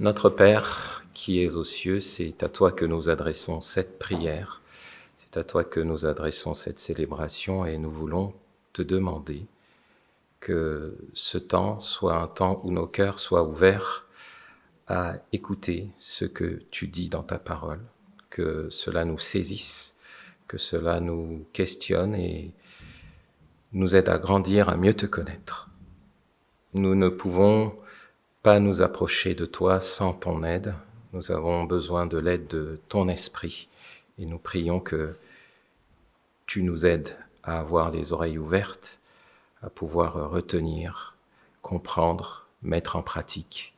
Notre Père qui es aux cieux, c'est à toi que nous adressons cette prière, c'est à toi que nous adressons cette célébration et nous voulons te demander que ce temps soit un temps où nos cœurs soient ouverts à écouter ce que tu dis dans ta parole, que cela nous saisisse, que cela nous questionne et nous aide à grandir, à mieux te connaître. Nous ne pouvons pas nous approcher de toi sans ton aide. Nous avons besoin de l'aide de ton esprit et nous prions que tu nous aides à avoir les oreilles ouvertes, à pouvoir retenir, comprendre, mettre en pratique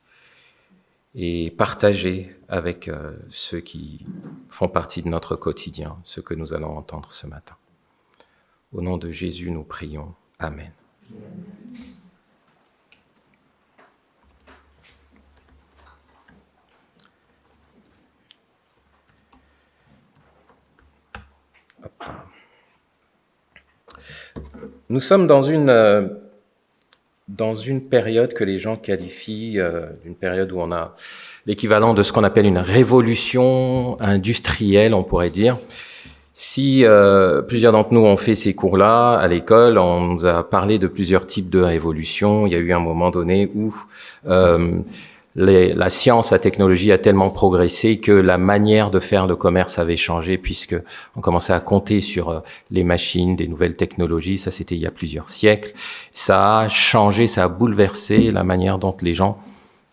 et partager avec ceux qui font partie de notre quotidien ce que nous allons entendre ce matin. Au nom de Jésus, nous prions. Amen. Nous sommes dans une période que les gens qualifient d'une période où on a l'équivalent de ce qu'on appelle une révolution industrielle, on pourrait dire. Si plusieurs d'entre nous ont fait ces cours-là à l'école, on nous a parlé de plusieurs types de révolutions. Il y a eu un moment donné où la science, la technologie a tellement progressé que la manière de faire le commerce avait changé puisque on commençait à compter sur les machines, des nouvelles technologies. Ça, c'était il y a plusieurs siècles. Ça a changé, ça a bouleversé la manière dont les gens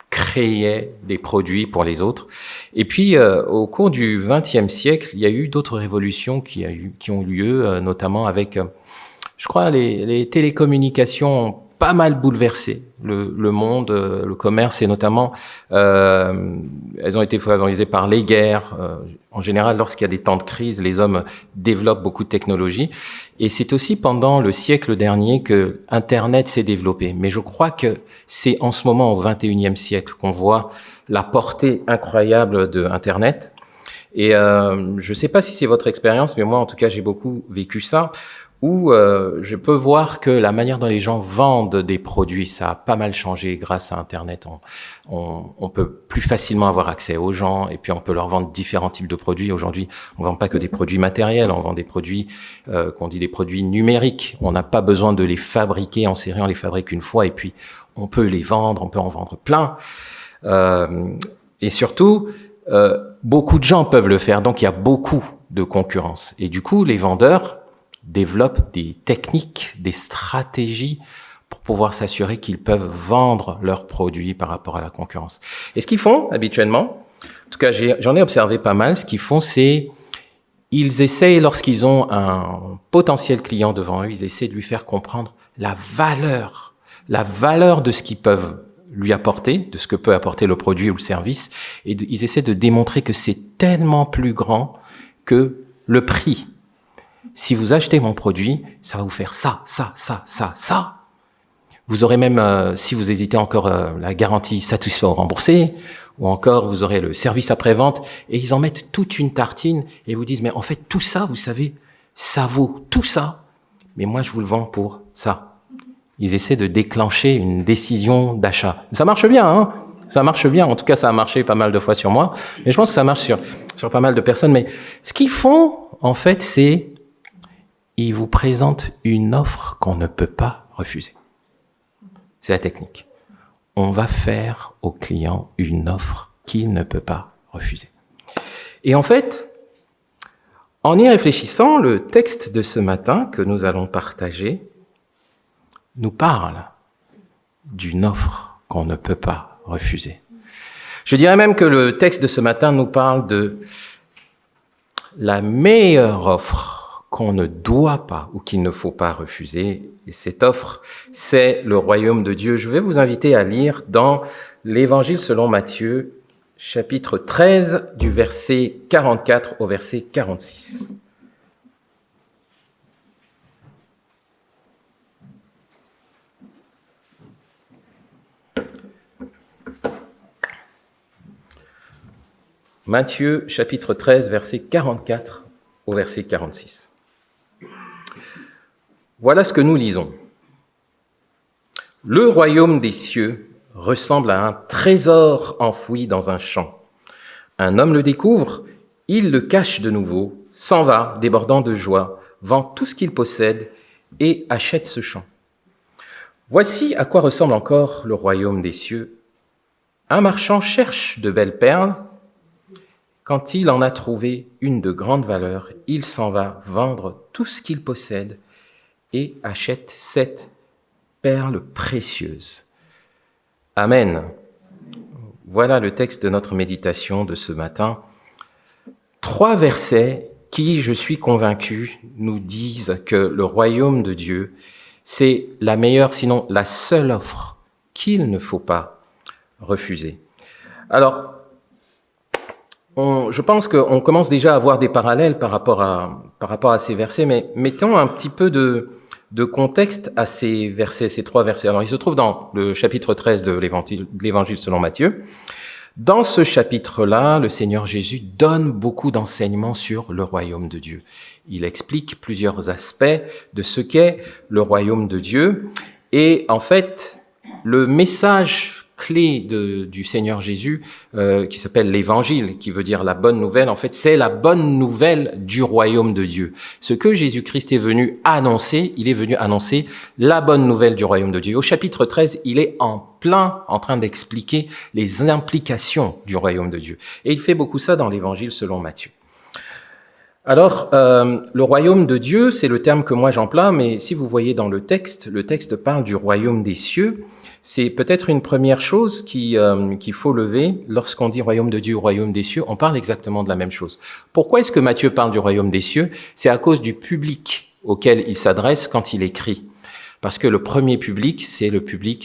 créaient des produits pour les autres. Et puis, au cours du XXe siècle, il y a eu d'autres révolutions qui ont eu lieu, notamment avec, je crois, les télécommunications ont pas mal bouleversé le monde, le commerce, et notamment, elles ont été favorisées par les guerres. En général, lorsqu'il y a des temps de crise, les hommes développent beaucoup de technologies. Et c'est aussi pendant le siècle dernier que Internet s'est développé. Mais je crois que c'est en ce moment, au XXIe siècle, qu'on voit la portée incroyable de Internet. Et je ne sais pas si c'est votre expérience, mais moi, en tout cas, j'ai beaucoup vécu ça, où je peux voir que la manière dont les gens vendent des produits, ça a pas mal changé grâce à Internet. On peut plus facilement avoir accès aux gens, et puis on peut leur vendre différents types de produits. Aujourd'hui, on vend pas que des produits matériels, on vend des produits qu'on dit des produits numériques. On n'a pas besoin de les fabriquer en série, on les fabrique une fois, et puis on peut les vendre, on peut en vendre plein. Et surtout, beaucoup de gens peuvent le faire, donc il y a beaucoup de concurrence. Et du coup, les vendeurs développent des techniques, des stratégies pour pouvoir s'assurer qu'ils peuvent vendre leurs produits par rapport à la concurrence. Et ce qu'ils font habituellement, en tout cas j'en ai observé pas mal, ce qu'ils font c'est, ils essayent, lorsqu'ils ont un potentiel client devant eux, ils essaient de lui faire comprendre la valeur de ce qu'ils peuvent lui apporter, de ce que peut apporter le produit ou le service, et ils essaient de démontrer que c'est tellement plus grand que le prix. Si vous achetez mon produit, ça va vous faire ça. Vous aurez même, si vous hésitez encore, la garantie satisfait ou remboursé, ou encore vous aurez le service après-vente, et ils en mettent toute une tartine et vous disent, mais en fait, tout ça, vous savez, ça vaut tout ça, mais moi, je vous le vends pour ça. Ils essaient de déclencher une décision d'achat. Ça marche bien, hein? Ça marche bien. En tout cas, ça a marché pas mal de fois sur moi, mais je pense que ça marche sur pas mal de personnes. Mais ce qu'ils font, en fait, c'est ils vous présentent une offre qu'on ne peut pas refuser. C'est la technique. On va faire au client une offre qu'il ne peut pas refuser. Et en fait, en y réfléchissant, le texte de ce matin que nous allons partager nous parle d'une offre qu'on ne peut pas refuser. Je dirais même que le texte de ce matin nous parle de la meilleure offre qu'on ne doit pas ou qu'il ne faut pas refuser. Et cette offre, c'est le royaume de Dieu. Je vais vous inviter à lire dans l'Évangile selon Matthieu, chapitre 13, du verset 44 au verset 46. Matthieu, chapitre 13, verset 44 au verset 46. Voilà ce que nous lisons. Le royaume des cieux ressemble à un trésor enfoui dans un champ. Un homme le découvre, il le cache de nouveau, s'en va, débordant de joie, vend tout ce qu'il possède et achète ce champ. Voici à quoi ressemble encore le royaume des cieux. Un marchand cherche de belles perles. Quand il en a trouvé une de grande valeur, il s'en va vendre tout ce qu'il possède et achète cette perle précieuse. Amen. Voilà le texte de notre méditation de ce matin. 3 versets qui, je suis convaincu, nous disent que le royaume de Dieu, c'est la meilleure, sinon la seule offre qu'il ne faut pas refuser. Alors, je pense qu'on commence déjà à voir des parallèles par rapport à ces versets, mais mettons un petit peu de contexte à ces versets, ces 3 versets. Alors, ils se trouvent dans le chapitre 13 de l'Évangile selon Matthieu. Dans ce chapitre-là, le Seigneur Jésus donne beaucoup d'enseignements sur le royaume de Dieu. Il explique plusieurs aspects de ce qu'est le royaume de Dieu. Et en fait, le message clé du Seigneur Jésus, qui s'appelle l'Évangile, qui veut dire la bonne nouvelle, en fait, c'est la bonne nouvelle du royaume de Dieu. Ce que Jésus-Christ est venu annoncer, il est venu annoncer la bonne nouvelle du royaume de Dieu. Au chapitre 13, il est en train d'expliquer les implications du royaume de Dieu. Et il fait beaucoup ça dans l'Évangile selon Matthieu. Alors, le royaume de Dieu, c'est le terme que moi j'emploie, mais si vous voyez dans le texte parle du royaume des cieux. C'est peut-être une première chose qu'il faut lever lorsqu'on dit royaume de Dieu ou royaume des cieux. On parle exactement de la même chose. Pourquoi est-ce que Matthieu parle du royaume des cieux? C'est à cause du public auquel il s'adresse quand il écrit. Parce que le premier public, c'est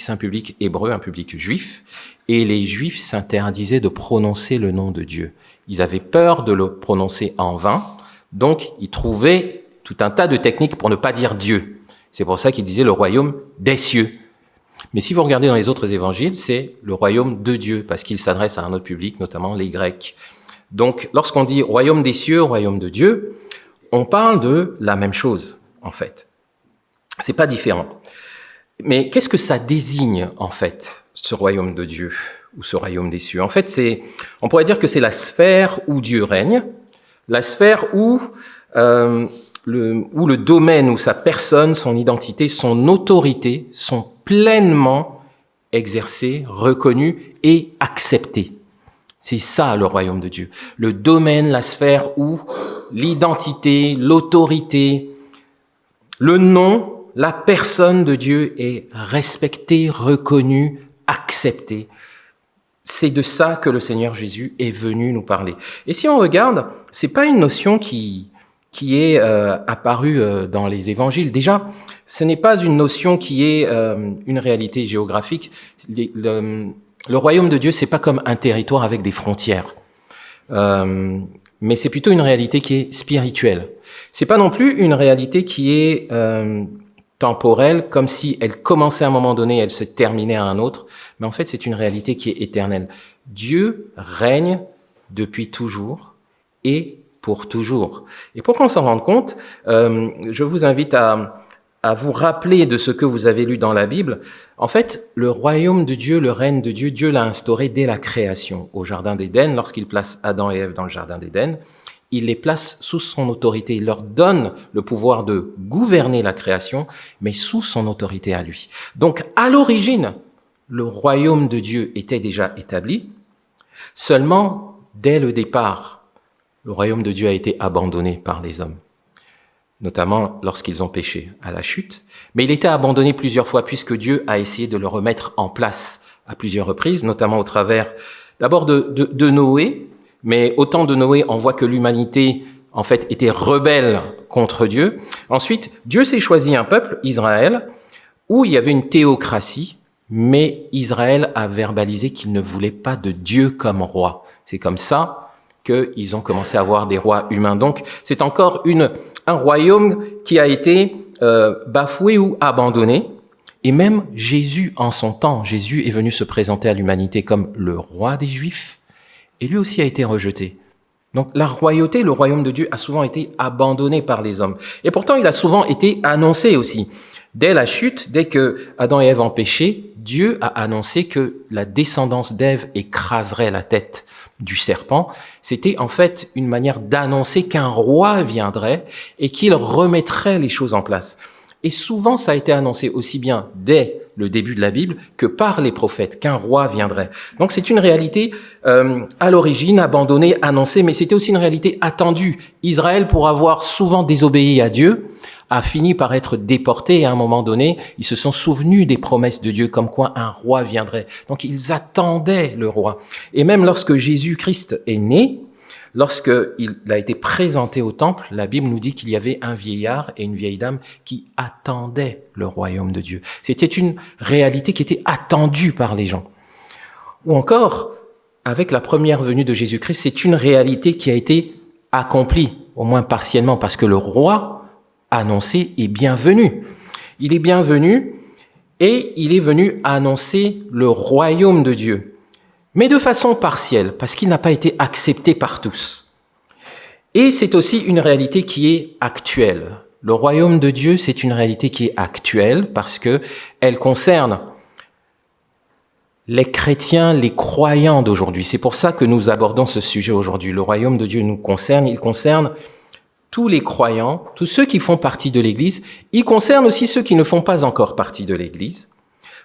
un public hébreu, un public juif. Et les juifs s'interdisaient de prononcer le nom de Dieu. Ils avaient peur de le prononcer en vain. Donc, ils trouvaient tout un tas de techniques pour ne pas dire Dieu. C'est pour ça qu'ils disaient le royaume des cieux. Mais si vous regardez dans les autres évangiles, c'est le royaume de Dieu, parce qu'il s'adresse à un autre public, notamment les Grecs. Donc, lorsqu'on dit royaume des cieux, royaume de Dieu, on parle de la même chose, en fait. C'est pas différent. Mais qu'est-ce que ça désigne, en fait, ce royaume de Dieu, ou ce royaume des cieux? En fait, on pourrait dire que c'est la sphère où Dieu règne, la sphère où le domaine, où sa personne, son identité, son autorité sont pleinement exercées, reconnues et acceptées. C'est ça le royaume de Dieu. Le domaine, la sphère où l'identité, l'autorité, le nom, la personne de Dieu est respectée, reconnue, acceptée. C'est de ça que le Seigneur Jésus est venu nous parler. Et si on regarde, c'est pas une notion qui est apparue dans les évangiles. Déjà, ce n'est pas une notion qui est une réalité géographique. Le royaume de Dieu, c'est pas comme un territoire avec des frontières. Mais c'est plutôt une réalité qui est spirituelle. C'est pas non plus une réalité qui est temporelle, comme si elle commençait à un moment donné, elle se terminait à un autre. Mais en fait, c'est une réalité qui est éternelle. Dieu règne depuis toujours et pour toujours. Et pour qu'on s'en rende compte, je vous invite à vous rappeler de ce que vous avez lu dans la Bible. En fait, le royaume de Dieu, le règne de Dieu, Dieu l'a instauré dès la création au Jardin d'Éden. Lorsqu'il place Adam et Ève dans le Jardin d'Éden, il les place sous son autorité. Il leur donne le pouvoir de gouverner la création, mais sous son autorité à lui. Donc, à l'origine, le royaume de Dieu était déjà établi. Seulement, dès le départ, le royaume de Dieu a été abandonné par les hommes, notamment lorsqu'ils ont péché à la chute. Mais il était abandonné plusieurs fois puisque Dieu a essayé de le remettre en place à plusieurs reprises, notamment au travers d'abord de Noé. Mais au temps de Noé, on voit que l'humanité, en fait, était rebelle contre Dieu. Ensuite, Dieu s'est choisi un peuple, Israël, où il y avait une théocratie, mais Israël a verbalisé qu'il ne voulait pas de Dieu comme roi. C'est comme ça qu'ils ont commencé à avoir des rois humains. Donc, c'est encore un royaume qui a été bafoué ou abandonné. Et même Jésus, en son temps, Jésus est venu se présenter à l'humanité comme le roi des Juifs. Et lui aussi a été rejeté. Donc la royauté, le royaume de Dieu a souvent été abandonné par les hommes. Et pourtant, il a souvent été annoncé aussi. Dès la chute, dès que Adam et Ève ont péché, Dieu a annoncé que la descendance d'Ève écraserait la tête du serpent. C'était en fait une manière d'annoncer qu'un roi viendrait et qu'il remettrait les choses en place. Et souvent, ça a été annoncé aussi bien dès le début de la Bible que par les prophètes, qu'un roi viendrait. Donc c'est une réalité à l'origine abandonnée, annoncée, mais c'était aussi une réalité attendue. Israël, pour avoir souvent désobéi à Dieu, a fini par être déporté et à un moment donné, ils se sont souvenus des promesses de Dieu comme quoi un roi viendrait. Donc ils attendaient le roi. Et même lorsque Jésus-Christ est né, lorsqu'il a été présenté au temple, la Bible nous dit qu'il y avait un vieillard et une vieille dame qui attendaient le royaume de Dieu. C'était une réalité qui était attendue par les gens. Ou encore, avec la première venue de Jésus-Christ, c'est une réalité qui a été accomplie, au moins partiellement, parce que le roi annoncé est bienvenu. Il est bienvenu et il est venu annoncer le royaume de Dieu. Mais de façon partielle, parce qu'il n'a pas été accepté par tous. Et c'est aussi une réalité qui est actuelle. Le royaume de Dieu, c'est une réalité qui est actuelle parce que elle concerne les chrétiens, les croyants d'aujourd'hui. C'est pour ça que nous abordons ce sujet aujourd'hui. Le royaume de Dieu nous concerne, il concerne tous les croyants, tous ceux qui font partie de l'Église. Il concerne aussi ceux qui ne font pas encore partie de l'Église.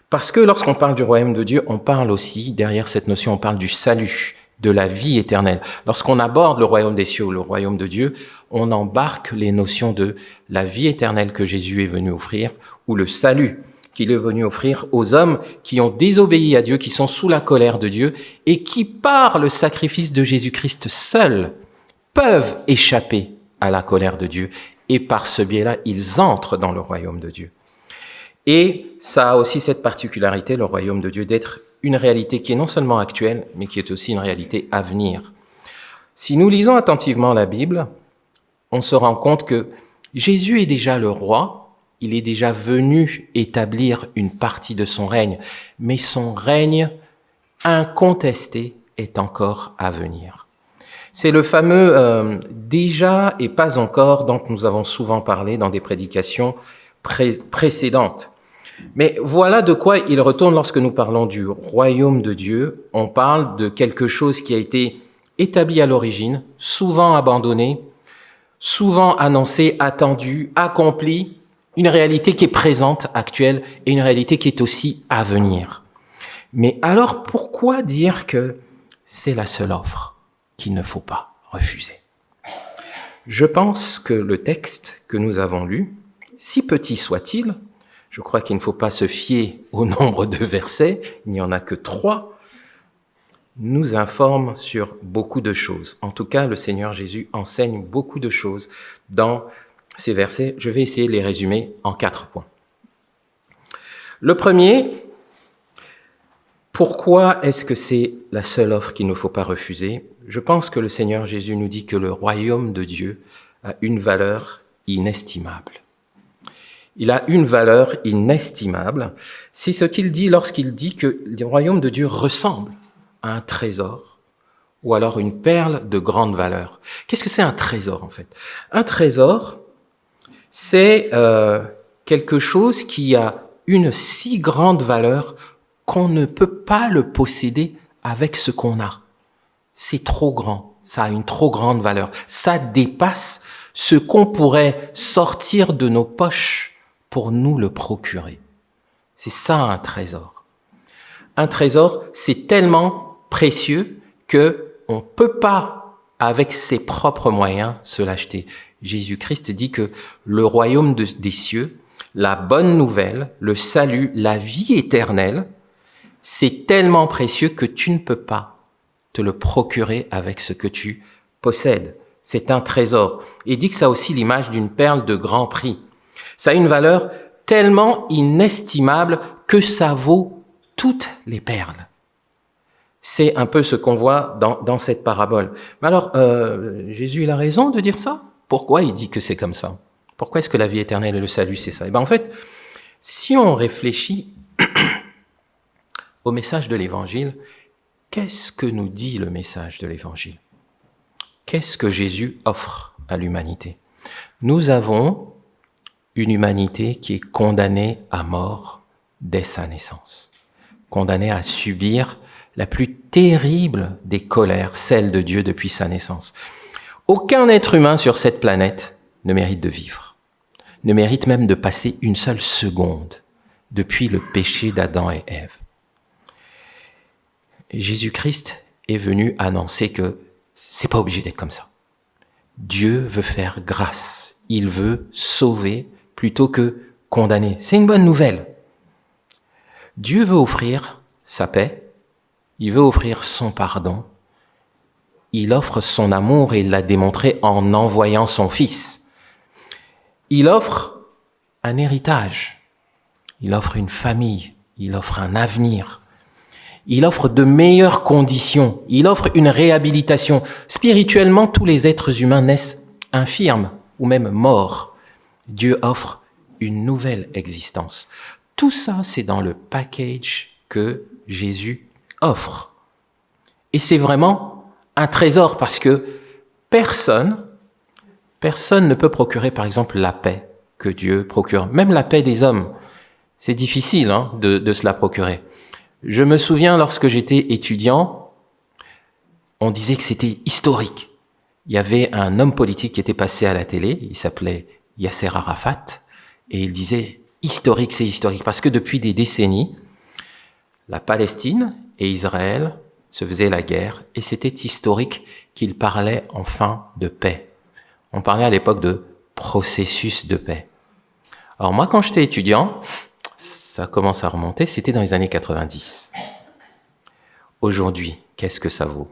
Parce que lorsqu'on parle du royaume de Dieu, on parle aussi, derrière cette notion, on parle du salut, de la vie éternelle. Lorsqu'on aborde le royaume des cieux ou le royaume de Dieu, on embarque les notions de la vie éternelle que Jésus est venu offrir ou le salut qu'il est venu offrir aux hommes qui ont désobéi à Dieu, qui sont sous la colère de Dieu et qui, par le sacrifice de Jésus-Christ seul, peuvent échapper à la colère de Dieu. Et par ce biais-là, ils entrent dans le royaume de Dieu. Et ça a aussi cette particularité, le royaume de Dieu, d'être une réalité qui est non seulement actuelle, mais qui est aussi une réalité à venir. Si nous lisons attentivement la Bible, on se rend compte que Jésus est déjà le roi, il est déjà venu établir une partie de son règne, mais son règne incontesté est encore à venir. C'est le fameux déjà et pas encore dont nous avons souvent parlé dans des prédications précédentes. Mais voilà de quoi il retourne lorsque nous parlons du royaume de Dieu. On parle de quelque chose qui a été établi à l'origine, souvent abandonné, souvent annoncé, attendu, accompli, une réalité qui est présente, actuelle, et une réalité qui est aussi à venir. Mais alors pourquoi dire que c'est la seule offre qu'il ne faut pas refuser? Je pense que le texte que nous avons lu, si petit soit-il, je crois qu'il ne faut pas se fier au nombre de versets, il n'y en a que 3, nous informe sur beaucoup de choses. En tout cas, le Seigneur Jésus enseigne beaucoup de choses dans ces versets. Je vais essayer de les résumer en 4 points. Le premier, pourquoi est-ce que c'est la seule offre qu'il ne faut pas refuser? Je pense que le Seigneur Jésus nous dit que le royaume de Dieu a une valeur inestimable. Il a une valeur inestimable. C'est ce qu'il dit lorsqu'il dit que le royaume de Dieu ressemble à un trésor ou alors une perle de grande valeur. Qu'est-ce que c'est un trésor en fait? Un trésor, c'est quelque chose qui a une si grande valeur qu'on ne peut pas le posséder avec ce qu'on a. C'est trop grand, ça a une trop grande valeur. Ça dépasse ce qu'on pourrait sortir de nos poches pour nous le procurer. C'est ça un trésor. Un trésor, c'est tellement précieux que on peut pas, avec ses propres moyens, se l'acheter. Jésus-Christ dit que le royaume des cieux, la bonne nouvelle, le salut, la vie éternelle, c'est tellement précieux que tu ne peux pas te le procurer avec ce que tu possèdes. C'est un trésor. Il dit que ça a aussi l'image d'une perle de grand prix. Ça a une valeur tellement inestimable que ça vaut toutes les perles. C'est un peu ce qu'on voit dans cette parabole. Mais alors, Jésus, il a raison de dire ça? Pourquoi il dit que c'est comme ça? Pourquoi est-ce que la vie éternelle et le salut, c'est ça? En fait, si on réfléchit au message de l'Évangile, qu'est-ce que nous dit le message de l'Évangile? qu'est-ce que Jésus offre à l'humanité? Nous avons une humanité qui est condamnée à mort dès sa naissance, condamnée à subir la plus terrible des colères, celle de Dieu depuis sa naissance. Aucun être humain sur cette planète ne mérite de vivre, ne mérite même de passer une seule seconde depuis le péché d'Adam et Ève. Jésus-Christ est venu annoncer que c'est pas obligé d'être comme ça. Dieu veut faire grâce, il veut sauver plutôt que condamner. C'est une bonne nouvelle. Dieu veut offrir sa paix, il veut offrir son pardon, il offre son amour et il l'a démontré en envoyant son Fils. Il offre un héritage, il offre une famille, il offre un avenir, il offre de meilleures conditions, il offre une réhabilitation. Spirituellement, tous les êtres humains naissent infirmes ou même morts. Dieu offre une nouvelle existence. Tout ça, c'est dans le package que Jésus offre. Et c'est vraiment un trésor parce que personne ne peut procurer, par exemple, la paix que Dieu procure. Même la paix des hommes, c'est difficile de se la procurer. Je me souviens, lorsque j'étais étudiant, on disait que c'était historique. Il y avait un homme politique qui était passé à la télé, il s'appelait Yasser Arafat, et il disait « historique, c'est historique », parce que depuis des décennies, la Palestine et Israël se faisaient la guerre, et c'était historique qu'ils parlaient enfin de paix. On parlait à l'époque de processus de paix. Alors moi, quand j'étais étudiant, ça commence à remonter, c'était dans les années 90. Aujourd'hui, qu'est-ce que ça vaut,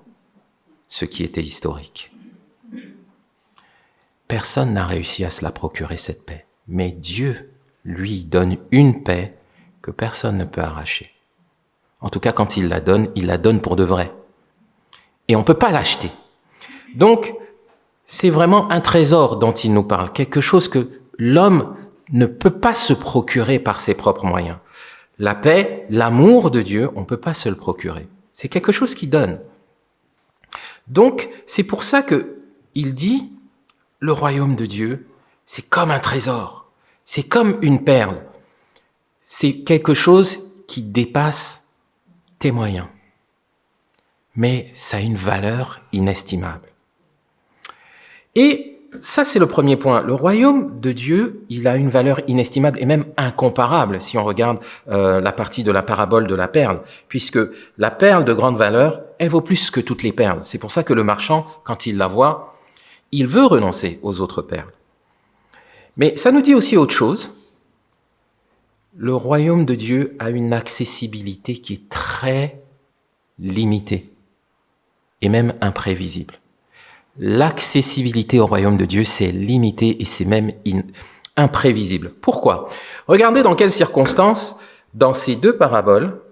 ce qui était historique? Personne n'a réussi à se la procurer, cette paix. Mais Dieu, lui, donne une paix que personne ne peut arracher. En tout cas, quand il la donne pour de vrai. Et on ne peut pas l'acheter. Donc, c'est vraiment un trésor dont il nous parle, quelque chose que l'homme ne peut pas se procurer par ses propres moyens. La paix, l'amour de Dieu, on ne peut pas se le procurer. C'est quelque chose qu'il donne. Donc, c'est pour ça que il dit, le royaume de Dieu, c'est comme un trésor, c'est comme une perle. C'est quelque chose qui dépasse tes moyens. Mais ça a une valeur inestimable. Et ça, c'est le premier point. Le royaume de Dieu, il a une valeur inestimable et même incomparable si on regarde la partie de la parabole de la perle, puisque la perle de grande valeur, elle vaut plus que toutes les perles. C'est pour ça que le marchand, quand il la voit, il veut renoncer aux autres perles. Mais ça nous dit aussi autre chose. Le royaume de Dieu a une accessibilité qui est très limitée et même imprévisible. L'accessibilité au royaume de Dieu, c'est limité et c'est même imprévisible. Pourquoi? Regardez dans quelles circonstances, dans ces deux paraboles,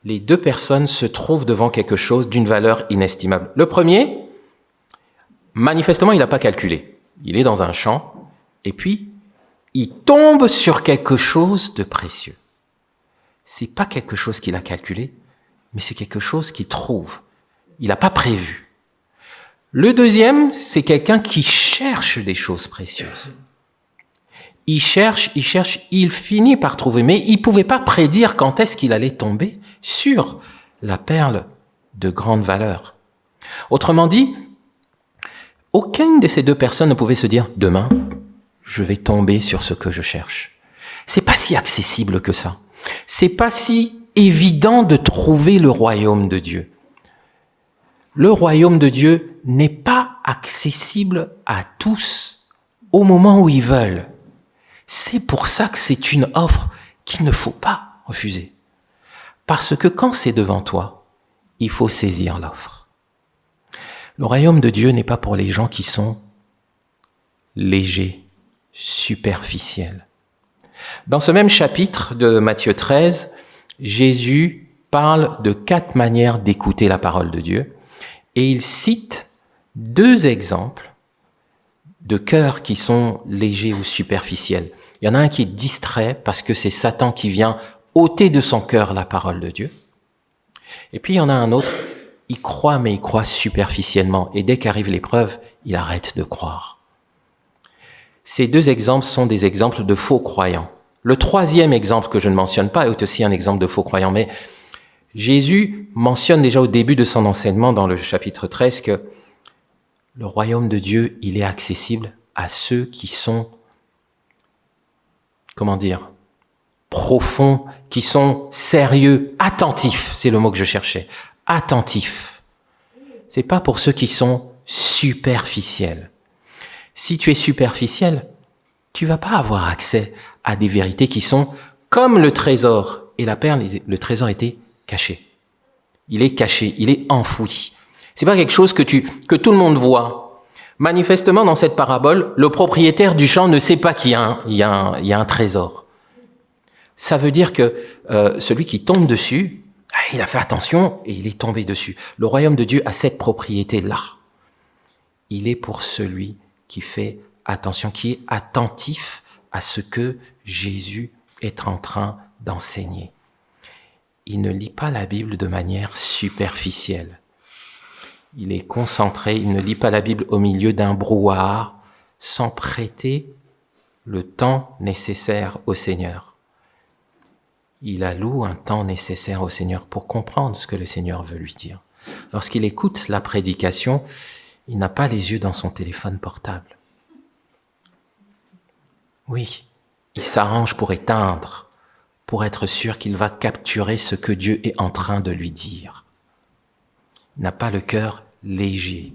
les deux personnes se trouvent devant quelque chose d'une valeur inestimable. Le premier, manifestement, il n'a pas calculé. Il est dans un champ et puis il tombe sur quelque chose de précieux. C'est pas quelque chose qu'il a calculé, mais c'est quelque chose qu'il trouve. Il n'a pas prévu. Le deuxième, c'est quelqu'un qui cherche des choses précieuses. Il cherche, il finit par trouver, mais il pouvait pas prédire quand est-ce qu'il allait tomber sur la perle de grande valeur. Autrement dit, aucune de ces deux personnes ne pouvait se dire « demain, je vais tomber sur ce que je cherche ». C'est pas si accessible que ça. C'est pas si évident de trouver le royaume de Dieu. Le royaume de Dieu n'est pas accessible à tous au moment où ils veulent. C'est pour ça que c'est une offre qu'il ne faut pas refuser. Parce que quand c'est devant toi, il faut saisir l'offre. Le royaume de Dieu n'est pas pour les gens qui sont légers, superficiels. Dans ce même chapitre de Matthieu 13, Jésus parle de 4 manières d'écouter la parole de Dieu. Et il cite 2 exemples de cœurs qui sont légers ou superficiels. Il y en a un qui est distrait parce que c'est Satan qui vient ôter de son cœur la parole de Dieu. Et puis il y en a un autre, il croit, mais il croit superficiellement. Et dès qu'arrive l'épreuve, il arrête de croire. Ces deux exemples sont des exemples de faux croyants. Le troisième exemple que je ne mentionne pas est aussi un exemple de faux croyant, mais Jésus mentionne déjà au début de son enseignement dans le chapitre 13 que le royaume de Dieu, il est accessible à ceux qui sont, profonds, qui sont sérieux, attentifs, c'est le mot que je cherchais, attentifs. C'est pas pour ceux qui sont superficiels. Si tu es superficiel, tu vas pas avoir accès à des vérités qui sont comme le trésor. Et la perle, le trésor était caché. Il est caché, il est enfoui. C'est pas quelque chose que tout le monde voit. Manifestement, dans cette parabole, le propriétaire du champ ne sait pas qu'il y a un trésor. Ça veut dire que celui qui tombe dessus, il a fait attention et il est tombé dessus. Le royaume de Dieu a cette propriété-là. Il est pour celui qui fait attention, qui est attentif à ce que Jésus est en train d'enseigner. Il ne lit pas la Bible de manière superficielle. Il est concentré, il ne lit pas la Bible au milieu d'un brouhaha, sans prêter le temps nécessaire au Seigneur. Il alloue un temps nécessaire au Seigneur pour comprendre ce que le Seigneur veut lui dire. Lorsqu'il écoute la prédication, il n'a pas les yeux dans son téléphone portable. Oui, il s'arrange pour éteindre, pour être sûr qu'il va capturer ce que Dieu est en train de lui dire. Il n'a pas le cœur léger.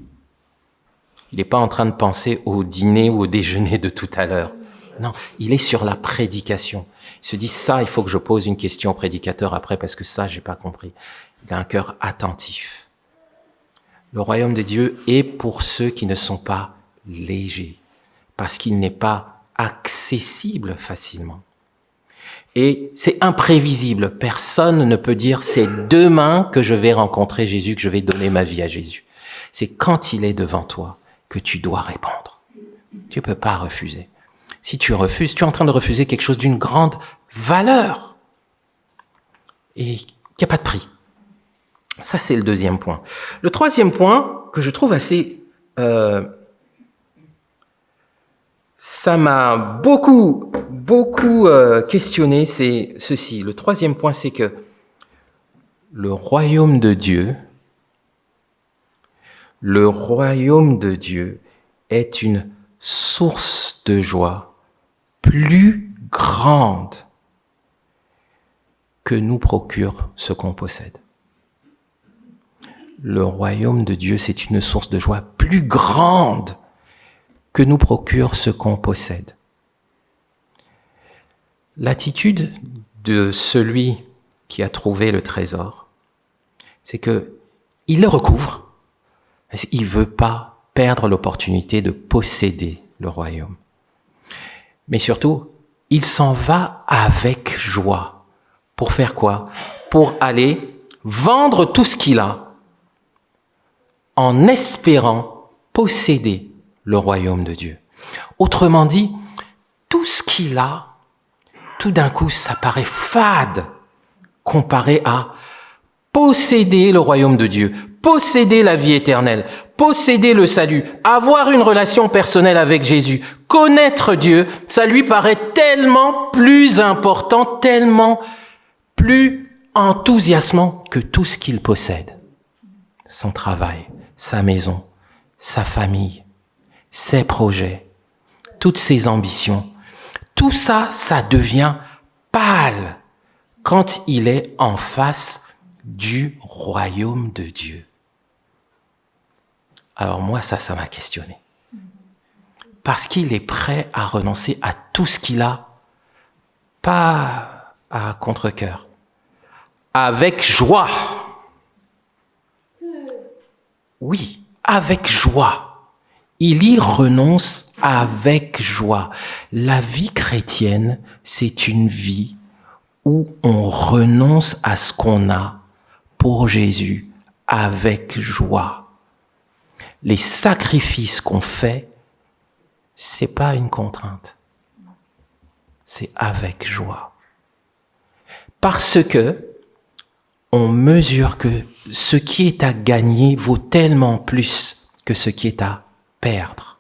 Il n'est pas en train de penser au dîner ou au déjeuner de tout à l'heure. Non, il est sur la prédication. Il se dit, ça, il faut que je pose une question au prédicateur après parce que ça, j'ai pas compris. Il a un cœur attentif. Le royaume de Dieu est pour ceux qui ne sont pas légers, parce qu'il n'est pas accessible facilement. Et c'est imprévisible. Personne ne peut dire, c'est demain que je vais rencontrer Jésus, que je vais donner ma vie à Jésus. C'est quand il est devant toi que tu dois répondre. Tu ne peux pas refuser. Si tu refuses, tu es en train de refuser quelque chose d'une grande valeur. Et il n'y a pas de prix. Ça, c'est le deuxième point. Le troisième point, que je trouve assez... ça m'a beaucoup questionné, c'est ceci. Le troisième point, c'est que le royaume de Dieu est une source de joie plus grande que nous procure ce qu'on possède. Le royaume de Dieu, c'est une source de joie plus grande que nous procure ce qu'on possède. L'attitude de celui qui a trouvé le trésor, c'est que il le recouvre. Il veut pas perdre l'opportunité de posséder le royaume. Mais surtout, il s'en va avec joie. Pour faire quoi? Pour aller vendre tout ce qu'il a en espérant posséder le royaume de Dieu. Autrement dit, tout ce qu'il a, tout d'un coup, ça paraît fade comparé à posséder le royaume de Dieu, posséder la vie éternelle, posséder le salut, avoir une relation personnelle avec Jésus, connaître Dieu, ça lui paraît tellement plus important, tellement plus enthousiasmant que tout ce qu'il possède. Son travail, sa maison, sa famille, ses projets, toutes ses ambitions. Tout ça, ça devient pâle quand il est en face du royaume de Dieu. Alors moi, ça m'a questionné. Parce qu'il est prêt à renoncer à tout ce qu'il a, pas à contre-cœur, avec joie. Oui, avec joie. Il y renonce avec joie. La vie chrétienne, c'est une vie où on renonce à ce qu'on a pour Jésus avec joie. Les sacrifices qu'on fait, c'est pas une contrainte. C'est avec joie. Parce que on mesure que ce qui est à gagner vaut tellement plus que ce qui est à perdre.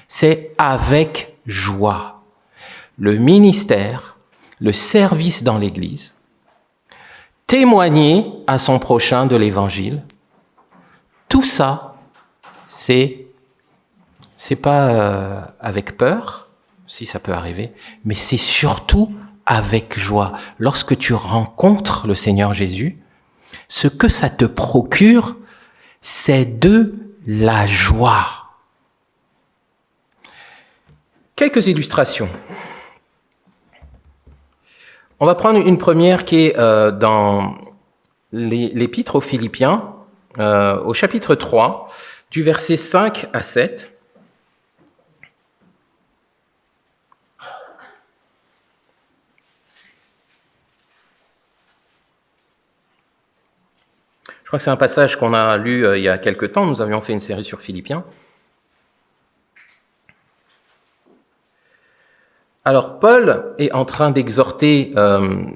C'est avec joie. Le ministère, le service dans l'Église, témoigner à son prochain de l'Évangile, tout ça, c'est pas avec peur, si ça peut arriver, mais c'est surtout avec joie. Lorsque tu rencontres le Seigneur Jésus, ce que ça te procure, c'est de la joie. Quelques illustrations. On va prendre une première qui est dans l'Épître aux Philippiens, au chapitre 3, du verset 5 à 7. Je crois que c'est un passage qu'on a lu il y a quelque temps. Nous avions fait une série sur Philippiens. Alors, Paul est en train d'exhorter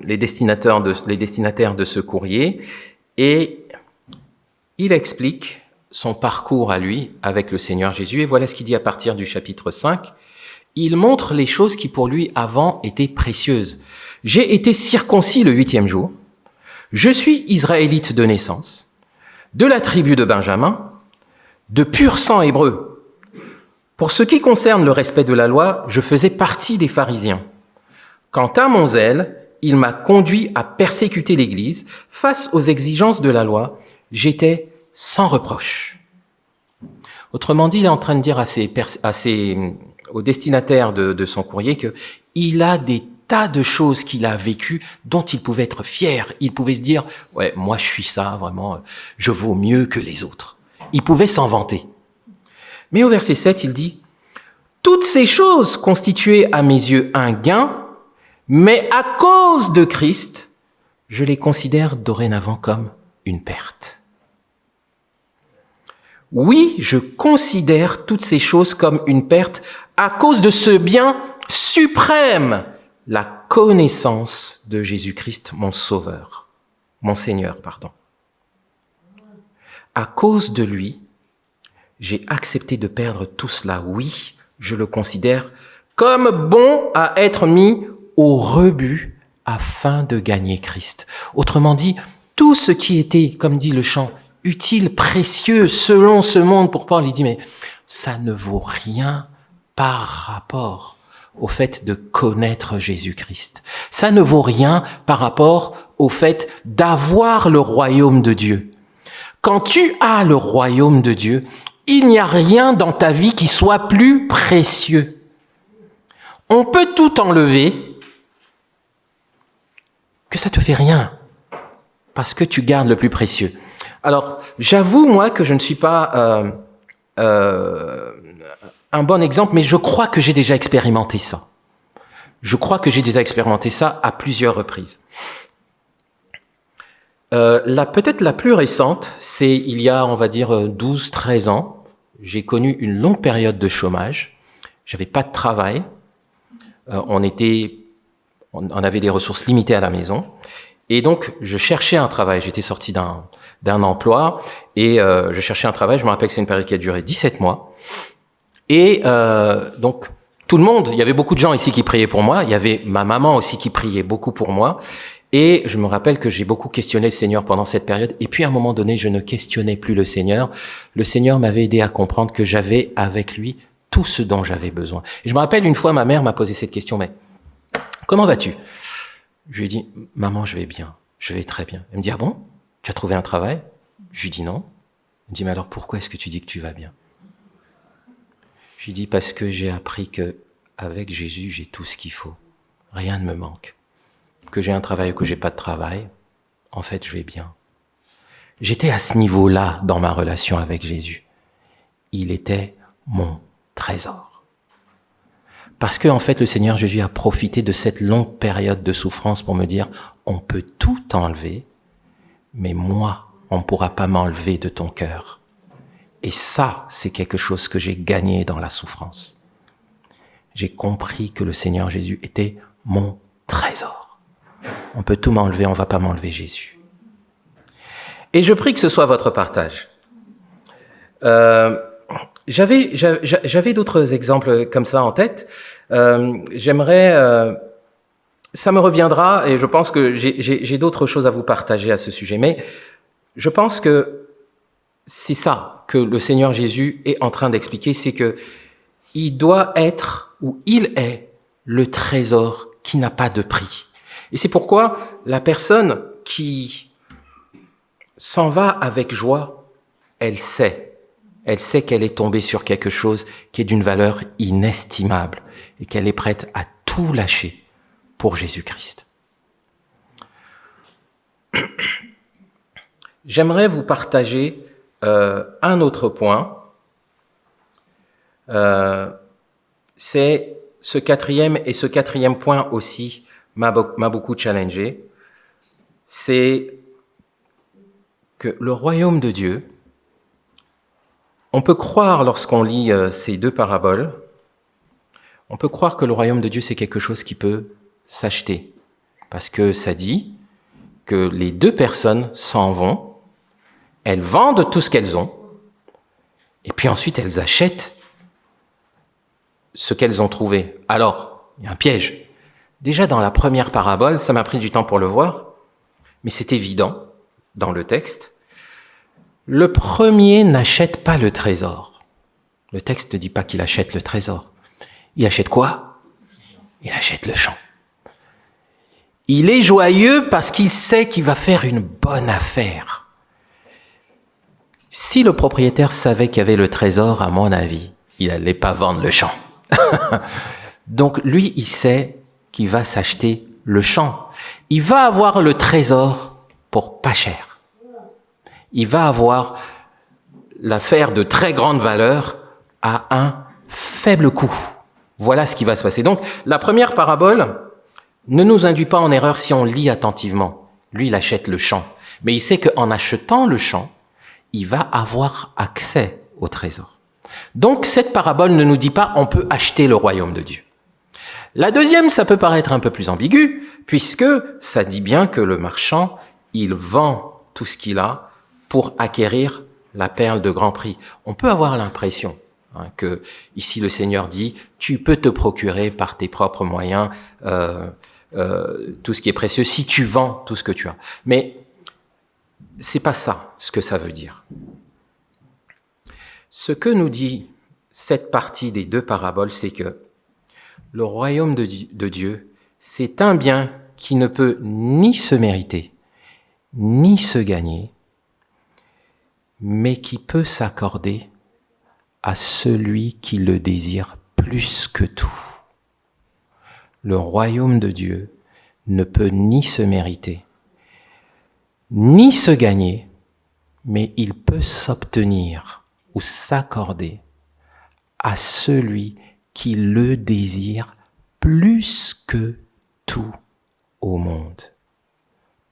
les destinataires de ce courrier et il explique son parcours à lui avec le Seigneur Jésus. Et voilà ce qu'il dit à partir du chapitre 5. Il montre les choses qui pour lui avant étaient précieuses. J'ai été circoncis le 8e jour. Je suis israélite de naissance, de la tribu de Benjamin, de pur sang hébreu. Pour ce qui concerne le respect de la loi, je faisais partie des pharisiens. Quant à mon zèle, il m'a conduit à persécuter l'Église. Face aux exigences de la loi, j'étais sans reproche. Autrement dit, il est en train de dire aux destinataires de son courrier qu'il a des tas de choses qu'il a vécues dont il pouvait être fier. Il pouvait se dire, ouais, moi je suis ça, vraiment, je vaux mieux que les autres. Il pouvait s'en vanter. Mais au verset 7, il dit, toutes ces choses constituaient à mes yeux un gain, mais à cause de Christ, je les considère dorénavant comme une perte. Oui, je considère toutes ces choses comme une perte à cause de ce bien suprême, la connaissance de Jésus-Christ, mon Seigneur. À cause de lui, j'ai accepté de perdre tout cela. Oui, je le considère comme bon à être mis au rebut afin de gagner Christ. Autrement dit, tout ce qui était, comme dit le chant, utile, précieux, selon ce monde, pour Paul, il dit, mais ça ne vaut rien par rapport au fait de connaître Jésus-Christ. Ça ne vaut rien par rapport au fait d'avoir le royaume de Dieu. Quand tu as le royaume de Dieu, il n'y a rien dans ta vie qui soit plus précieux. On peut tout enlever, que ça te fait rien, parce que tu gardes le plus précieux. Alors, j'avoue, moi, que je ne suis pas un bon exemple, mais je crois que j'ai déjà expérimenté ça. Je crois que j'ai déjà expérimenté ça à plusieurs reprises. Peut-être la plus récente, c'est il y a, on va dire, 12-13 ans. J'ai connu une longue période de chômage. J'avais pas de travail. On avait des ressources limitées à la maison. Et donc, je cherchais un travail. J'étais sorti d'un emploi et je cherchais un travail. Je me rappelle que c'est une période qui a duré 17 mois. Et donc, tout le monde, il y avait beaucoup de gens ici qui priaient pour moi. Il y avait ma maman aussi qui priait beaucoup pour moi. Et je me rappelle que j'ai beaucoup questionné le Seigneur pendant cette période. Et puis, à un moment donné, je ne questionnais plus le Seigneur. Le Seigneur m'avait aidé à comprendre que j'avais avec lui tout ce dont j'avais besoin. Et je me rappelle une fois, ma mère m'a posé cette question, mais comment vas-tu? Je lui ai dit, maman, je vais bien. Je vais très bien. Elle me dit, ah bon? Tu as trouvé un travail? Je lui dis non. Elle me dit, mais alors pourquoi est-ce que tu dis que tu vas bien? Je lui dis, parce que j'ai appris que avec Jésus, j'ai tout ce qu'il faut. Rien ne me manque. Que j'ai un travail ou que j'ai pas de travail, en fait, je vais bien. J'étais à ce niveau-là dans ma relation avec Jésus. Il était mon trésor. Parce que, en fait, le Seigneur Jésus a profité de cette longue période de souffrance pour me dire, on peut tout enlever, mais moi, on ne pourra pas m'enlever de ton cœur. Et ça, c'est quelque chose que j'ai gagné dans la souffrance. J'ai compris que le Seigneur Jésus était mon trésor. On peut tout m'enlever, on ne va pas m'enlever Jésus. Et je prie que ce soit votre partage. J'avais d'autres exemples comme ça en tête. Ça me reviendra et je pense que j'ai d'autres choses à vous partager à ce sujet. Mais je pense que c'est ça que le Seigneur Jésus est en train d'expliquer, c'est que il doit être, ou il est, le trésor qui n'a pas de prix. Et c'est pourquoi la personne qui s'en va avec joie, elle sait qu'elle est tombée sur quelque chose qui est d'une valeur inestimable et qu'elle est prête à tout lâcher pour Jésus-Christ. J'aimerais vous partager un autre point. C'est ce quatrième point aussi m'a beaucoup challengé. C'est que le royaume de Dieu, on peut croire lorsqu'on lit ces deux paraboles, on peut croire que le royaume de Dieu c'est quelque chose qui peut s'acheter. Parce que ça dit que les deux personnes s'en vont, elles vendent tout ce qu'elles ont, et puis ensuite elles achètent ce qu'elles ont trouvé. Alors, il y a un piège. Déjà dans la première parabole, ça m'a pris du temps pour le voir, mais c'est évident dans le texte. Le premier n'achète pas le trésor. Le texte ne dit pas qu'il achète le trésor. Il achète quoi? Il achète le champ. Il est joyeux parce qu'il sait qu'il va faire une bonne affaire. Si le propriétaire savait qu'il y avait le trésor, à mon avis, il n'allait pas vendre le champ. Donc lui, il sait qu'il va s'acheter le champ. Il va avoir le trésor pour pas cher. Il va avoir l'affaire de très grande valeur à un faible coût. Voilà ce qui va se passer. Donc, la première parabole ne nous induit pas en erreur si on lit attentivement. Lui, il achète le champ. Mais il sait qu'en achetant le champ, il va avoir accès au trésor. Donc, cette parabole ne nous dit pas on peut acheter le royaume de Dieu. La deuxième, ça peut paraître un peu plus ambigu, puisque ça dit bien que le marchand, il vend tout ce qu'il a pour acquérir la perle de grand prix. On peut avoir l'impression que ici le Seigneur dit, tu peux te procurer par tes propres moyens tout ce qui est précieux si tu vends tout ce que tu as. Mais c'est pas ça ce que ça veut dire. Ce que nous dit cette partie des deux paraboles, c'est que le royaume de Dieu, c'est un bien qui ne peut ni se mériter, ni se gagner, mais qui peut s'accorder à celui qui le désire plus que tout. Le royaume de Dieu ne peut ni se mériter, ni se gagner, mais il peut s'obtenir ou s'accorder à celui qui le désire plus que tout au monde.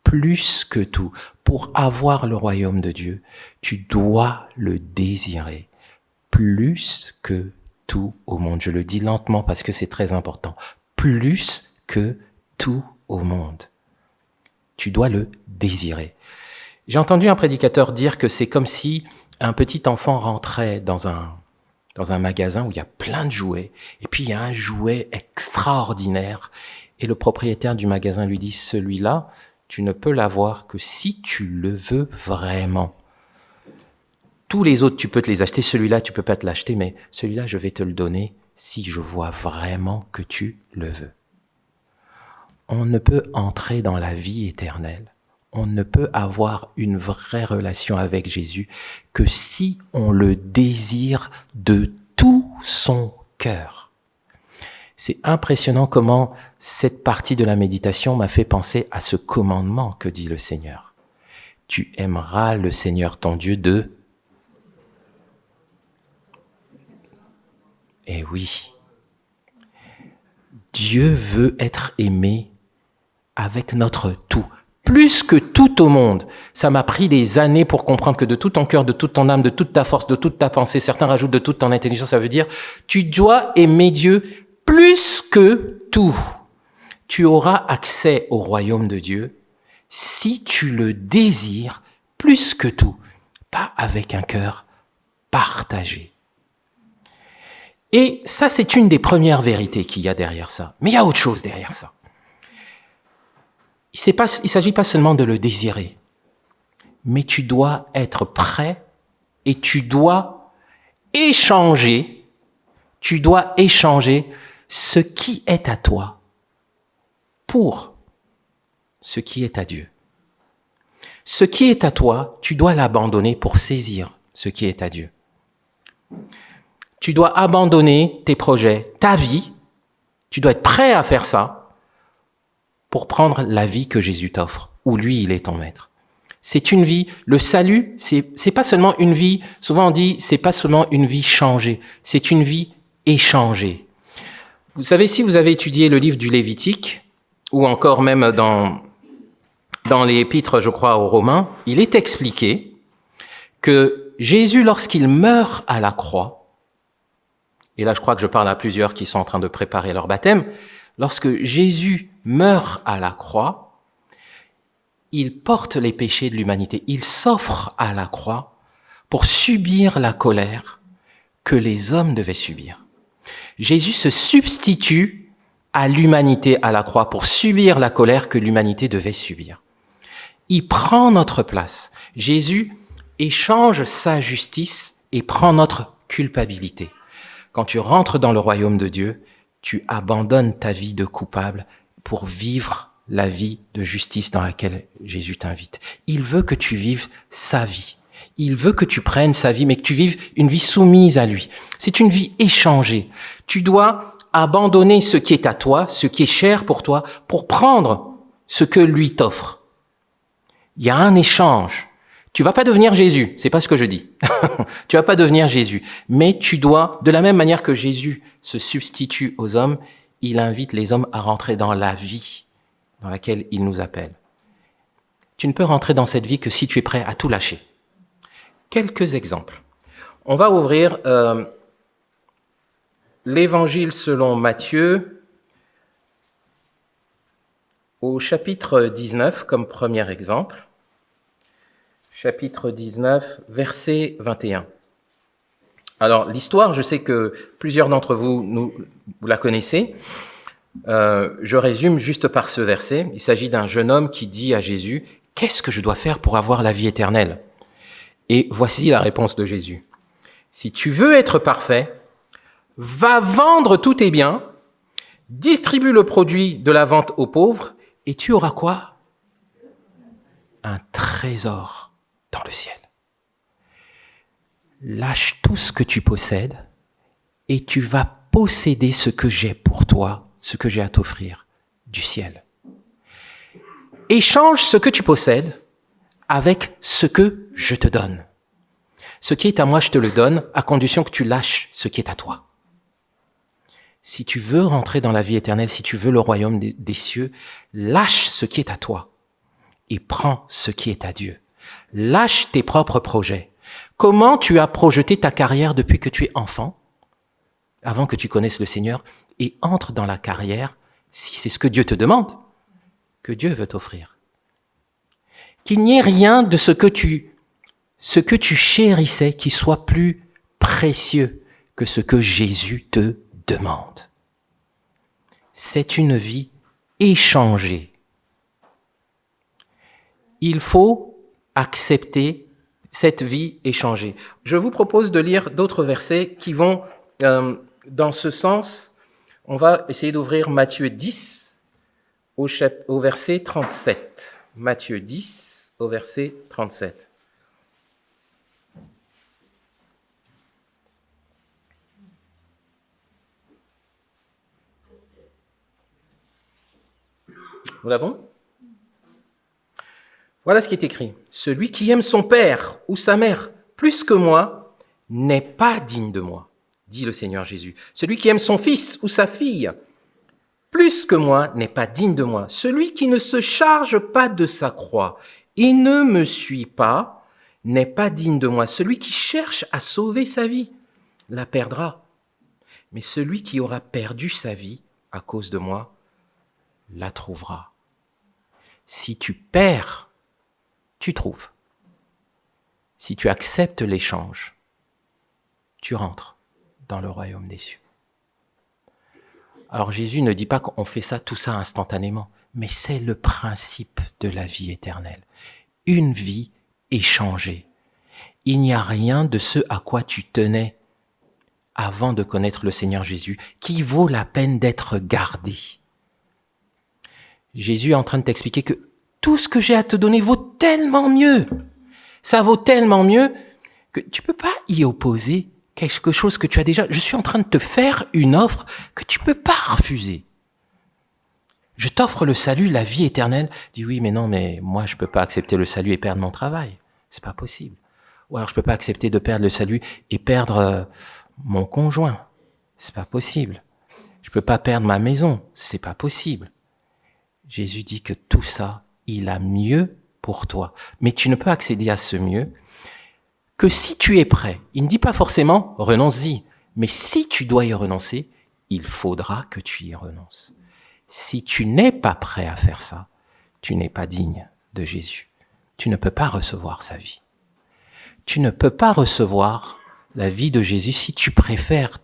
Plus que tout. Pour avoir le royaume de Dieu, tu dois le désirer plus que tout au monde. Je le dis lentement parce que c'est très important. Plus que tout au monde. Tu dois le désirer. J'ai entendu un prédicateur dire que c'est comme si un petit enfant rentrait dans un magasin où il y a plein de jouets, et puis il y a un jouet extraordinaire, et le propriétaire du magasin lui dit, celui-là, tu ne peux l'avoir que si tu le veux vraiment. Tous les autres, tu peux te les acheter, celui-là, tu peux pas te l'acheter, mais celui-là, je vais te le donner si je vois vraiment que tu le veux. On ne peut entrer dans la vie éternelle, on ne peut avoir une vraie relation avec Jésus que si on le désire de tout son cœur. C'est impressionnant comment cette partie de la méditation m'a fait penser à ce commandement que dit le Seigneur. Tu aimeras le Seigneur ton Dieu de... Eh oui, Dieu veut être aimé avec notre tout. Plus que tout au monde. Ça m'a pris des années pour comprendre que de tout ton cœur, de toute ton âme, de toute ta force, de toute ta pensée, certains rajoutent de toute ton intelligence, ça veut dire tu dois aimer Dieu plus que tout. Tu auras accès au royaume de Dieu si tu le désires plus que tout, pas avec un cœur partagé. Et ça, c'est une des premières vérités qu'il y a derrière ça. Mais il y a autre chose derrière ça. Il ne s'agit pas seulement de le désirer, mais tu dois être prêt et tu dois échanger ce qui est à toi pour ce qui est à Dieu. Ce qui est à toi, tu dois l'abandonner pour saisir ce qui est à Dieu. Tu dois abandonner tes projets, ta vie. Tu dois être prêt à faire ça pour prendre la vie que Jésus t'offre, où lui, il est ton maître. C'est une vie, le salut, c'est pas seulement une vie, souvent on dit, c'est pas seulement une vie changée, c'est une vie échangée. Vous savez, si vous avez étudié le livre du Lévitique, ou encore même dans les épîtres, je crois, aux Romains, il est expliqué que Jésus, lorsqu'il meurt à la croix, et là je crois que je parle à plusieurs qui sont en train de préparer leur baptême, lorsque Jésus meurt à la croix, il porte les péchés de l'humanité. Il s'offre à la croix pour subir la colère que les hommes devaient subir. Jésus se substitue à l'humanité à la croix pour subir la colère que l'humanité devait subir. Il prend notre place. Jésus échange sa justice et prend notre culpabilité. Quand tu rentres dans le royaume de Dieu, tu abandonnes ta vie de coupable pour vivre la vie de justice dans laquelle Jésus t'invite. Il veut que tu vives sa vie. Il veut que tu prennes sa vie, mais que tu vives une vie soumise à lui. C'est une vie échangée. Tu dois abandonner ce qui est à toi, ce qui est cher pour toi, pour prendre ce que lui t'offre. Il y a un échange. Tu vas pas devenir Jésus, c'est pas ce que je dis. Tu vas pas devenir Jésus, mais tu dois, de la même manière que Jésus se substitue aux hommes, il invite les hommes à rentrer dans la vie dans laquelle il nous appelle. Tu ne peux rentrer dans cette vie que si tu es prêt à tout lâcher. Quelques exemples. On va ouvrir l'Évangile selon Matthieu au chapitre 19 comme premier exemple. Chapitre 19, verset 21. Alors, l'histoire, je sais que plusieurs d'entre vous, vous la connaissez. Je résume juste par ce verset. Il s'agit d'un jeune homme qui dit à Jésus, « Qu'est-ce que je dois faire pour avoir la vie éternelle ?» Et voici la réponse de Jésus. « Si tu veux être parfait, va vendre tous tes biens, distribue le produit de la vente aux pauvres, et tu auras quoi ? Un trésor dans le ciel. Lâche tout ce que tu possèdes, et tu vas posséder ce que j'ai pour toi, ce que j'ai à t'offrir du ciel. Échange ce que tu possèdes avec ce que je te donne. Ce qui est à moi, je te le donne, à condition que tu lâches ce qui est à toi. Si tu veux rentrer dans la vie éternelle, si tu veux le royaume des cieux, lâche ce qui est à toi et prends ce qui est à Dieu. Lâche tes propres projets. Comment tu as projeté ta carrière depuis que tu es enfant, avant que tu connaisses le Seigneur, et entre dans la carrière, si c'est ce que Dieu te demande, que Dieu veut t'offrir. Qu'il n'y ait rien de ce que tu chérissais qui soit plus précieux que ce que Jésus te demande. C'est une vie échangée. Il faut accepter cette vie échangée. Je vous propose de lire d'autres versets qui vont dans ce sens. On va essayer d'ouvrir Matthieu 10 au verset 37. Matthieu 10 au verset 37. Nous l'avons ? Voilà ce qui est écrit. « Celui qui aime son père ou sa mère plus que moi n'est pas digne de moi, dit le Seigneur Jésus. Celui qui aime son fils ou sa fille plus que moi n'est pas digne de moi. Celui qui ne se charge pas de sa croix et ne me suit pas n'est pas digne de moi. Celui qui cherche à sauver sa vie la perdra. Mais celui qui aura perdu sa vie à cause de moi la trouvera. Si tu perds, tu trouves. si tu acceptes l'échange, tu rentres dans le royaume des cieux. Alors Jésus ne dit pas qu'on fait tout ça instantanément, mais c'est le principe de la vie éternelle. Une vie échangée. Il n'y a rien de ce à quoi tu tenais avant de connaître le Seigneur Jésus qui vaut la peine d'être gardé. Jésus est en train de t'expliquer que tout ce que j'ai à te donner vaut tellement mieux. Ça vaut tellement mieux que tu peux pas y opposer quelque chose que tu as déjà. Je suis en train de te faire une offre que tu peux pas refuser. Je t'offre le salut, la vie éternelle. Dis oui, mais non, mais moi je peux pas accepter le salut et perdre mon travail. C'est pas possible. Ou alors je peux pas accepter de perdre le salut et perdre mon conjoint. C'est pas possible. Je peux pas perdre ma maison. C'est pas possible. Jésus dit que tout ça, il a mieux pour toi. Mais tu ne peux accéder à ce mieux que si tu es prêt. Il ne dit pas forcément renonce-y. Mais si tu dois y renoncer, il faudra que tu y renonces. Si tu n'es pas prêt à faire ça, tu n'es pas digne de Jésus. Tu ne peux pas recevoir sa vie. Tu ne peux pas recevoir la vie de Jésus si tu préfères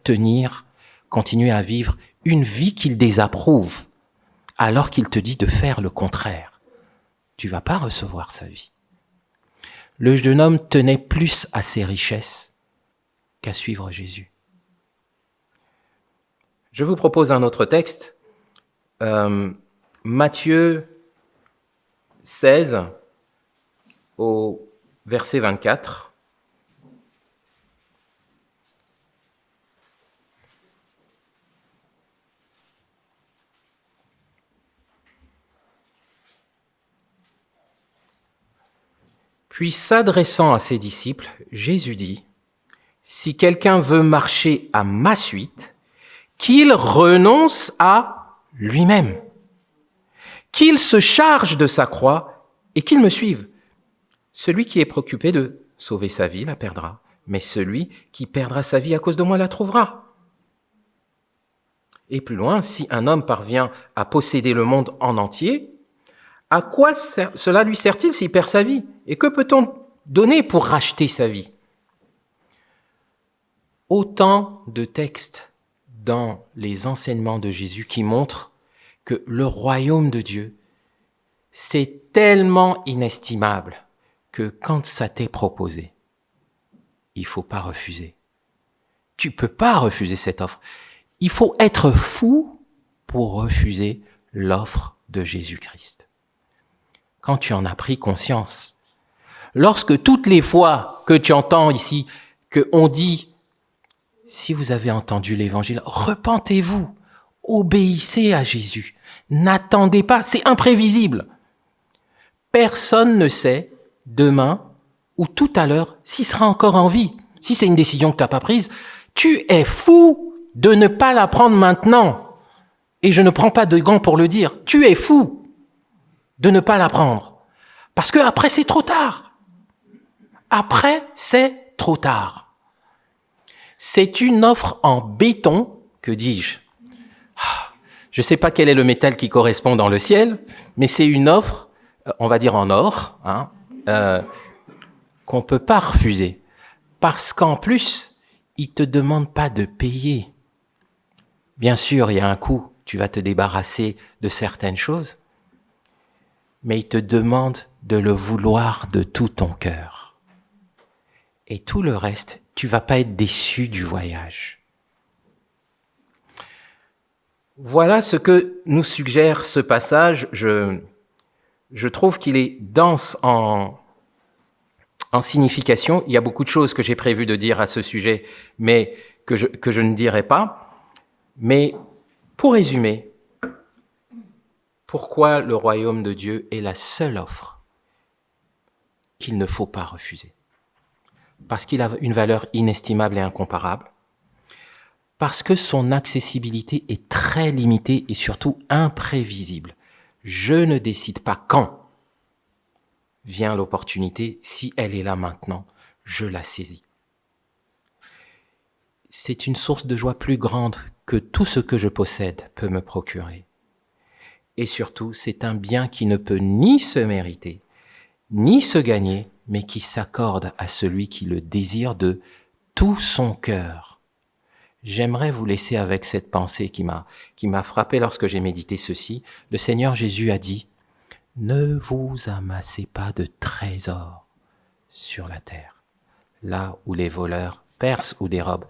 continuer à vivre une vie qu'il désapprouve, alors qu'il te dit de faire le contraire. Tu vas pas recevoir sa vie. Le jeune homme tenait plus à ses richesses qu'à suivre Jésus. Je vous propose un autre texte. Matthieu 16 au verset 24. Puis s'adressant à ses disciples, Jésus dit, « Si quelqu'un veut marcher à ma suite, qu'il renonce à lui-même, qu'il se charge de sa croix et qu'il me suive. Celui qui est préoccupé de sauver sa vie la perdra, mais celui qui perdra sa vie à cause de moi la trouvera. » Et plus loin, si un homme parvient à posséder le monde en entier, à quoi cela lui sert-il s'il perd sa vie? Et que peut-on donner pour racheter sa vie? Autant de textes dans les enseignements de Jésus qui montrent que le royaume de Dieu, c'est tellement inestimable que quand ça t'est proposé, il faut pas refuser. Tu peux pas refuser cette offre. Il faut être fou pour refuser l'offre de Jésus-Christ. Quand tu en as pris conscience, lorsque toutes les fois que tu entends ici qu'on dit « Si vous avez entendu l'évangile, repentez-vous, obéissez à Jésus, n'attendez pas, c'est imprévisible. » Personne ne sait demain ou tout à l'heure s'il sera encore en vie. Si c'est une décision que tu n'as pas prise, tu es fou de ne pas la prendre maintenant. Et je ne prends pas de gants pour le dire. Tu es fou de ne pas la prendre. Parce que après, c'est trop tard. Après, c'est trop tard. C'est une offre en béton, que dis-je? Je ne sais pas quel est le métal qui correspond dans le ciel, mais c'est une offre, on va dire en or, qu'on ne peut pas refuser. Parce qu'en plus, il ne te demande pas de payer. Bien sûr, il y a un coût, tu vas te débarrasser de certaines choses, mais il te demande de le vouloir de tout ton cœur. Et tout le reste, tu vas pas être déçu du voyage. Voilà ce que nous suggère ce passage. Je trouve qu'il est dense en signification. Il y a beaucoup de choses que j'ai prévu de dire à ce sujet, mais que je ne dirai pas. Mais pour résumer, pourquoi le royaume de Dieu est la seule offre qu'il ne faut pas refuser? Parce qu'il a une valeur inestimable et incomparable, parce que son accessibilité est très limitée et surtout imprévisible. Je ne décide pas quand vient l'opportunité, si elle est là maintenant, je la saisis. C'est une source de joie plus grande que tout ce que je possède peut me procurer. Et surtout, c'est un bien qui ne peut ni se mériter, ni se gagner, mais qui s'accorde à celui qui le désire de tout son cœur. J'aimerais vous laisser avec cette pensée qui m'a frappé lorsque j'ai médité ceci. Le Seigneur Jésus a dit, « Ne vous amassez pas de trésors sur la terre, là où les voleurs percent ou dérobent,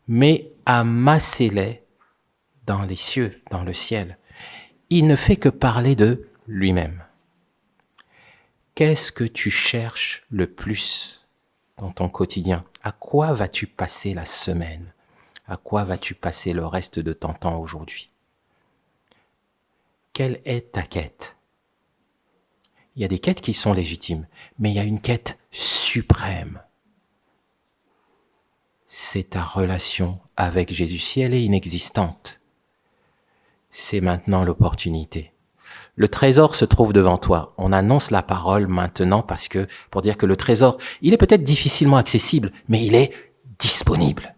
mais amassez-les dans les cieux, dans le ciel. » Il ne fait que parler de lui-même. Qu'est-ce que tu cherches le plus dans ton quotidien? À quoi vas-tu passer la semaine? À quoi vas-tu passer le reste de ton temps aujourd'hui? Quelle est ta quête? Il y a des quêtes qui sont légitimes, mais il y a une quête suprême. C'est ta relation avec Jésus. Si elle est inexistante, c'est maintenant l'opportunité. Le trésor se trouve devant toi. On annonce la parole maintenant pour dire que le trésor, il est peut-être difficilement accessible, mais il est disponible.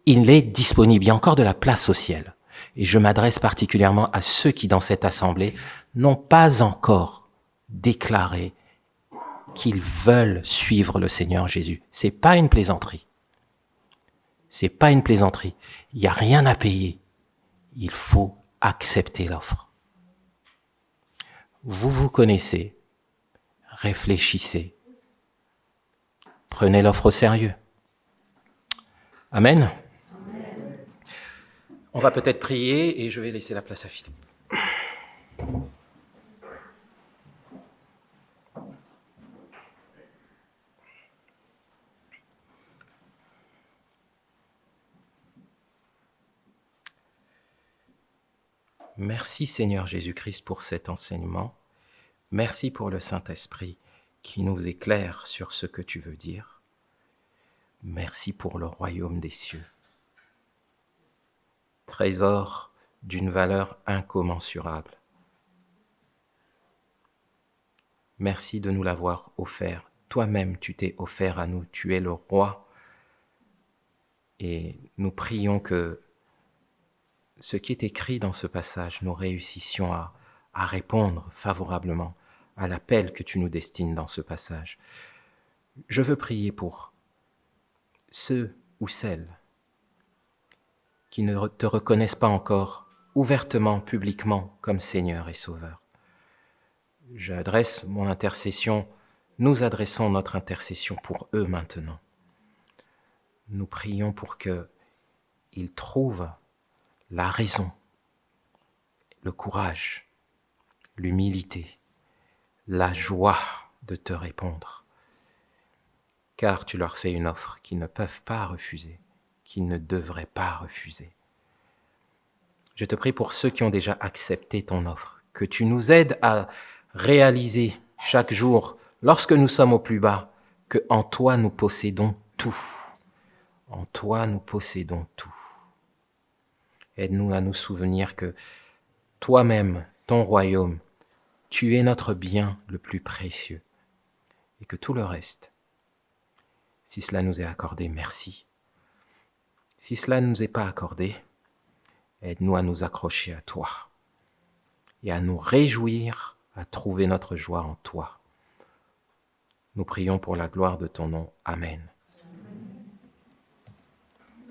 Il est disponible. Il y a encore de la place au ciel. Et je m'adresse particulièrement à ceux qui, dans cette assemblée, n'ont pas encore déclaré qu'ils veulent suivre le Seigneur Jésus. C'est pas une plaisanterie. C'est pas une plaisanterie. Il n'y a rien à payer. Il faut accepter l'offre. Vous vous connaissez. Réfléchissez. Prenez l'offre au sérieux. Amen. On va peut-être prier et je vais laisser la place à Philippe. Merci Seigneur Jésus-Christ pour cet enseignement. Merci pour le Saint-Esprit qui nous éclaire sur ce que tu veux dire. Merci pour le royaume des cieux. Trésor d'une valeur incommensurable. Merci de nous l'avoir offert. Toi-même, tu t'es offert à nous. Tu es le roi. Et nous prions que ce qui est écrit dans ce passage, nous réussissions à répondre favorablement à l'appel que tu nous destines dans ce passage. Je veux prier pour ceux ou celles qui ne te reconnaissent pas encore ouvertement, publiquement, comme Seigneur et Sauveur. J'adresse mon intercession, nous adressons notre intercession pour eux maintenant. Nous prions pour qu'ils trouvent la raison, le courage, l'humilité, la joie de te répondre, car tu leur fais une offre qu'ils ne peuvent pas refuser, qu'ils ne devraient pas refuser. Je te prie pour ceux qui ont déjà accepté ton offre, que tu nous aides à réaliser chaque jour, lorsque nous sommes au plus bas, que en toi nous possédons tout. En toi nous possédons tout. Aide-nous à nous souvenir que toi-même, ton royaume, tu es notre bien le plus précieux et que tout le reste, si cela nous est accordé, merci. Si cela ne nous est pas accordé, aide-nous à nous accrocher à toi et à nous réjouir, à trouver notre joie en toi. Nous prions pour la gloire de ton nom. Amen.